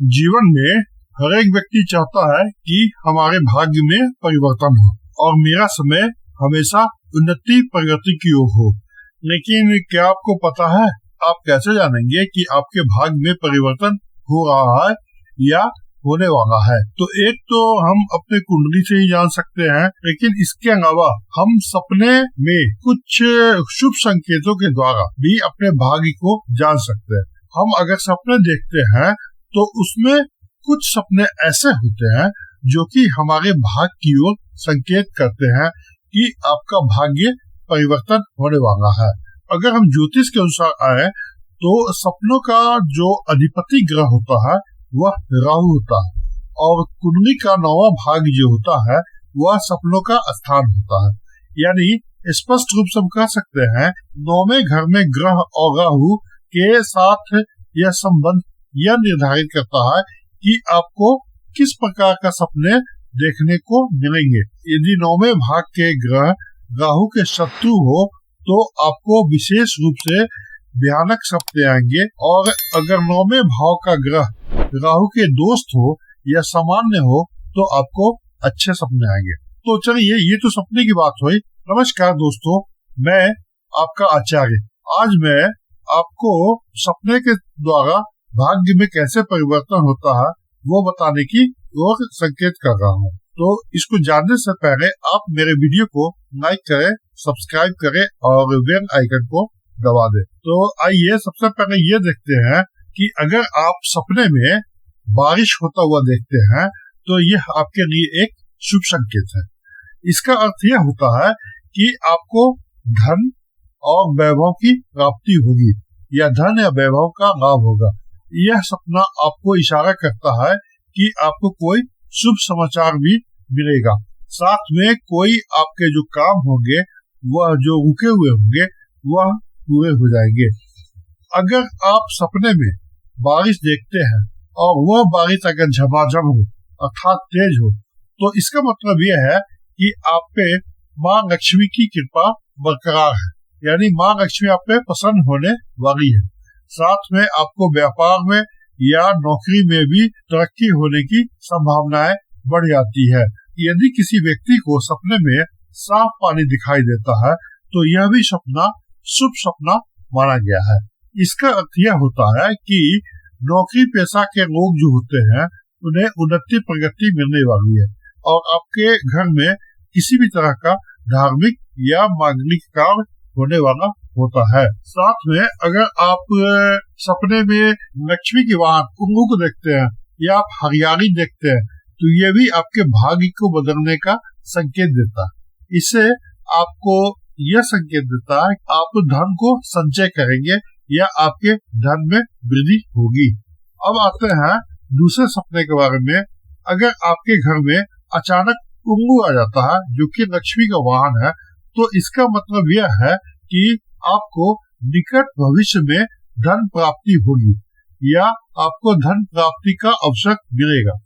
जीवन में हर एक व्यक्ति चाहता है कि हमारे भाग्य में परिवर्तन हो और मेरा समय हमेशा उन्नति प्रगति की ओर हो। लेकिन क्या आपको पता है, आप कैसे जानेंगे कि आपके भाग्य में परिवर्तन हो रहा है या होने वाला है? तो एक तो हम अपने कुंडली से ही जान सकते हैं, लेकिन इसके अलावा हम सपने में कुछ शुभ संकेतों के द्वारा भी अपने भाग्य को जान सकते हैं। हम अगर सपने देखते हैं तो उसमें कुछ सपने ऐसे होते हैं जो कि हमारे भाग्य की ओर संकेत करते हैं कि आपका भाग्य परिवर्तन होने वाला है। अगर हम ज्योतिष के अनुसार आए तो सपनों का जो अधिपति ग्रह होता है वह राहु होता है और कुंडली का 9वां भाग जो होता है वह सपनों का स्थान होता है। यानी स्पष्ट रूप से हम कह सकते हैं 9वें घर में ग्रह और राहु के साथ यह संबंध यह निर्धारित करता है कि आपको किस प्रकार का सपने देखने को मिलेंगे। यदि 9वें भाग के ग्रह राहु के शत्रु हो तो आपको विशेष रूप से भयानक सपने आएंगे, और अगर 9वें भाव का ग्रह राहु के दोस्त हो या सामान्य हो तो आपको अच्छे सपने आएंगे। तो चलिए, ये तो सपने की बात हुई। नमस्कार दोस्तों, मैं आपका आचार्य। आज मैं आपको सपने के द्वारा भाग्य में कैसे परिवर्तन होता है वो बताने की ओर संकेत कर रहा हूँ। तो इसको जानने से पहले आप मेरे वीडियो को लाइक करें, सब्सक्राइब करें और बेल आइकन को दबा दें। तो आइए सबसे पहले ये देखते हैं कि अगर आप सपने में बारिश होता हुआ देखते हैं तो यह आपके लिए एक शुभ संकेत है। इसका अर्थ यह होता है कि आपको धन और वैभव की प्राप्ति होगी या धन या वैभव का लाभ होगा। यह सपना आपको इशारा करता है कि आपको कोई शुभ समाचार भी मिलेगा। साथ में कोई आपके जो काम होंगे वह जो रुके हुए होंगे वह पूरे हो जाएंगे। अगर आप सपने में बारिश देखते हैं और वह बारिश अगर झमाझम हो अर्थात तेज हो तो इसका मतलब यह है कि आप पे माँ लक्ष्मी की कृपा बरकरार है, यानी माँ लक्ष्मी आप पे प्रसन्न होने वाली है। साथ में आपको व्यापार में या नौकरी में भी तरक्की होने की संभावनाएं बढ़ जाती है। यदि किसी व्यक्ति को सपने में साफ पानी दिखाई देता है तो यह भी सपना शुभ सपना माना गया है। इसका अर्थ यह होता है कि नौकरी पेशा के लोग जो होते हैं उन्हें उन्नति प्रगति मिलने वाली है और आपके घर में किसी भी तरह का धार्मिक या मांगलिक कार्य होने वाला होता है। साथ में अगर आप सपने में लक्ष्मी के वाहन उल्लू को देखते हैं या आप हरियाली देखते हैं तो ये भी आपके भाग्य को बदलने का संकेत देता है। इससे आपको यह संकेत देता है कि आप धन को संचय करेंगे या आपके धन में वृद्धि होगी। अब आते हैं दूसरे सपने के बारे में। अगर आपके घर में अचानक उल्लू आ जाता है जो कि लक्ष्मी का वाहन है तो इसका मतलब यह है कि आपको निकट भविष्य में धन प्राप्ति होगी या आपको धन प्राप्ति का अवसर मिलेगा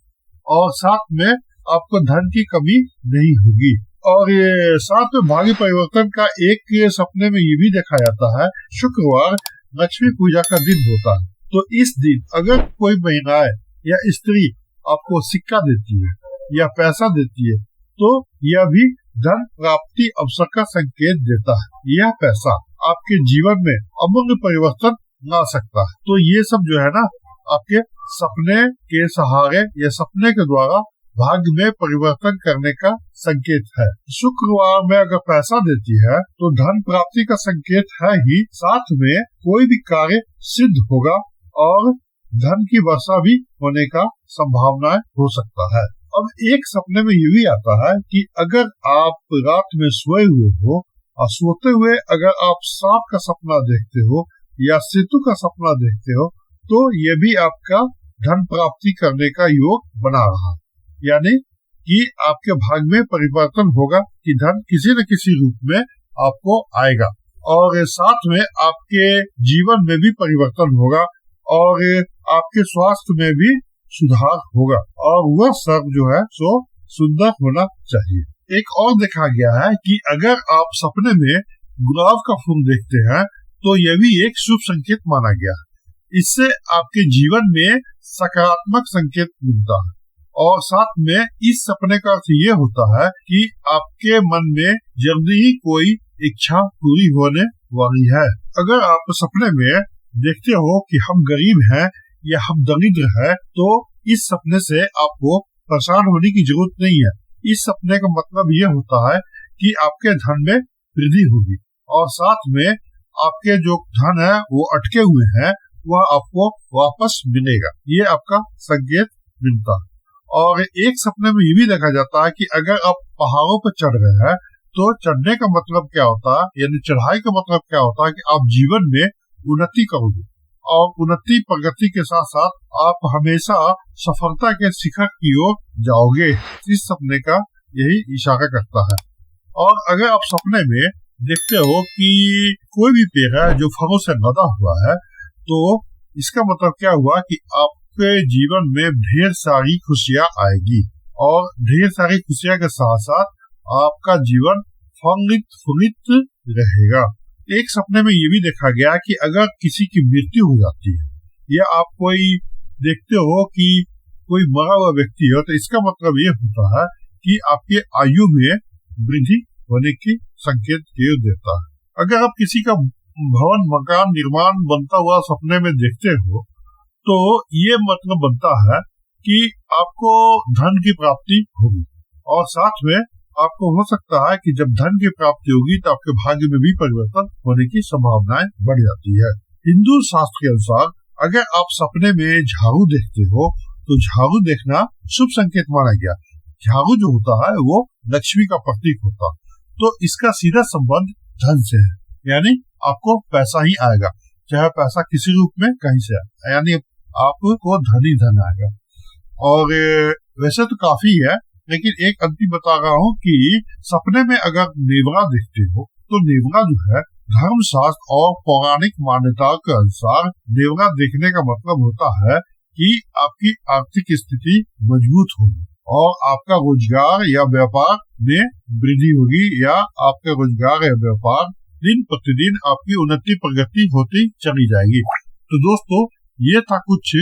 और साथ में आपको धन की कमी नहीं होगी। और ये साथ में भाग्य परिवर्तन का एक सपने में ये भी देखा जाता है, शुक्रवार लक्ष्मी पूजा का दिन होता है। तो इस दिन अगर कोई महिलाएं या स्त्री आपको सिक्का देती है या पैसा देती है तो यह भी धन प्राप्ति अवसर का संकेत देता है। यह पैसा आपके जीवन में अमूल्य परिवर्तन ला सकता है। तो ये सब जो है ना आपके सपने के सहारे या सपने के द्वारा भाग्य में परिवर्तन करने का संकेत है। शुक्रवार में अगर पैसा देती है तो धन प्राप्ति का संकेत है ही, साथ में कोई भी कार्य सिद्ध होगा और धन की वर्षा भी होने का संभावना हो सकता है। अब एक सपने में ये भी आता है कि अगर आप रात में सोए हुए हो और सोते हुए अगर आप सांप का सपना देखते हो या सेतु का सपना देखते हो तो ये भी आपका धन प्राप्ति करने का योग बना रहा, यानी कि आपके भाग्य में परिवर्तन होगा कि धन किसी न किसी रूप में आपको आएगा और साथ में आपके जीवन में भी परिवर्तन होगा और आपके स्वास्थ्य में भी सुधार होगा और वह सब जो है सो सुंदर होना चाहिए। एक और देखा गया है कि अगर आप सपने में गुलाब का फूल देखते हैं तो यह भी एक शुभ संकेत माना गया है। इससे आपके जीवन में सकारात्मक संकेत मिलता है। और साथ में इस सपने का अर्थ ये होता है कि आपके मन में जल्दी ही कोई इच्छा पूरी होने वाली है। अगर आप सपने में देखते हो कि हम गरीब हैं या हम दरिद्र हैं, तो इस सपने से आपको परेशान होने की जरूरत नहीं है। इस सपने का मतलब ये होता है कि आपके धन में वृद्धि होगी और साथ में आपके जो धन है वो अटके हुए हैं वह आपको वापस मिलेगा। ये आपका संकेत मिलता है। और एक सपने में ये भी देखा जाता है कि अगर आप पहाड़ों पर चढ़ रहे हैं तो चढ़ने का मतलब क्या होता है, यानी चढ़ाई का मतलब क्या होता है कि आप जीवन में उन्नति करोगे और उन्नति प्रगति के साथ साथ आप हमेशा सफलता के शिखर की ओर जाओगे। इस सपने का यही इशारा करता है। और अगर आप सपने में देखते हो कि कोई भी पेड़ है जो फलों से लदा हुआ है, तो इसका मतलब क्या हुआ कि आपके जीवन में ढेर सारी खुशियां आएगी और ढेर सारी खुशियां के साथ साथ आपका जीवन फलित फूलित रहेगा। एक सपने में ये भी देखा गया कि अगर किसी की मृत्यु हो जाती है या आप कोई देखते हो कि कोई मरा हुआ व्यक्ति है, तो इसका मतलब ये होता है कि आपके आयु में वृद्धि होने की संकेत देता है। अगर आप किसी का भवन मकान निर्माण बनता हुआ सपने में देखते हो, तो ये मतलब बनता है कि आपको धन की प्राप्ति होगी और साथ में आपको हो सकता है कि जब धन की प्राप्ति होगी तो आपके भाग्य में भी परिवर्तन होने की संभावनाएं बढ़ जाती है। हिंदू शास्त्र के अनुसार अगर आप सपने में झाड़ू देखते हो तो झाड़ू देखना शुभ संकेत माना गया। झाड़ू जो होता है वो लक्ष्मी का प्रतीक होता है, तो इसका सीधा संबंध धन से है, यानी आपको पैसा ही आएगा, चाहे पैसा किसी रूप में कहीं से आए, यानी आपको धन ही धन आएगा। और वैसे तो काफी है, लेकिन एक अंतिम बता रहा हूँ कि सपने में अगर नेवरा देखते हो तो नेवरा जो है धर्मशास्त्र और पौराणिक मान्यताओं के अनुसार नेवरा देखने का मतलब होता है कि आपकी आर्थिक स्थिति मजबूत होगी और आपका रोजगार या व्यापार में वृद्धि होगी या आपका रोजगार या व्यापार दिन प्रतिदिन आपकी उन्नति प्रगति होती चली जाएगी। तो दोस्तों, ये था कुछ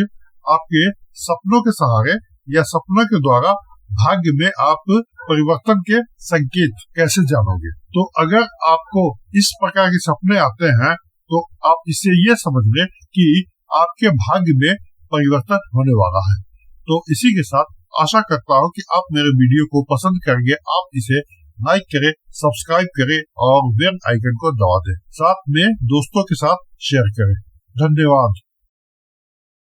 आपके सपनों के सहारे या सपनों के द्वारा भाग्य में आप परिवर्तन के संकेत कैसे जानोगे। तो अगर आपको इस प्रकार के सपने आते हैं तो आप इससे ये समझ लें कि आपके भाग्य में परिवर्तन होने वाला है। तो इसी के साथ आशा करता हूँ कि आप मेरे वीडियो को पसंद करेंगे, आप इसे लाइक करें, सब्सक्राइब करें और बेल आइकन को दबा दें, साथ में दोस्तों के साथ शेयर करें। धन्यवाद।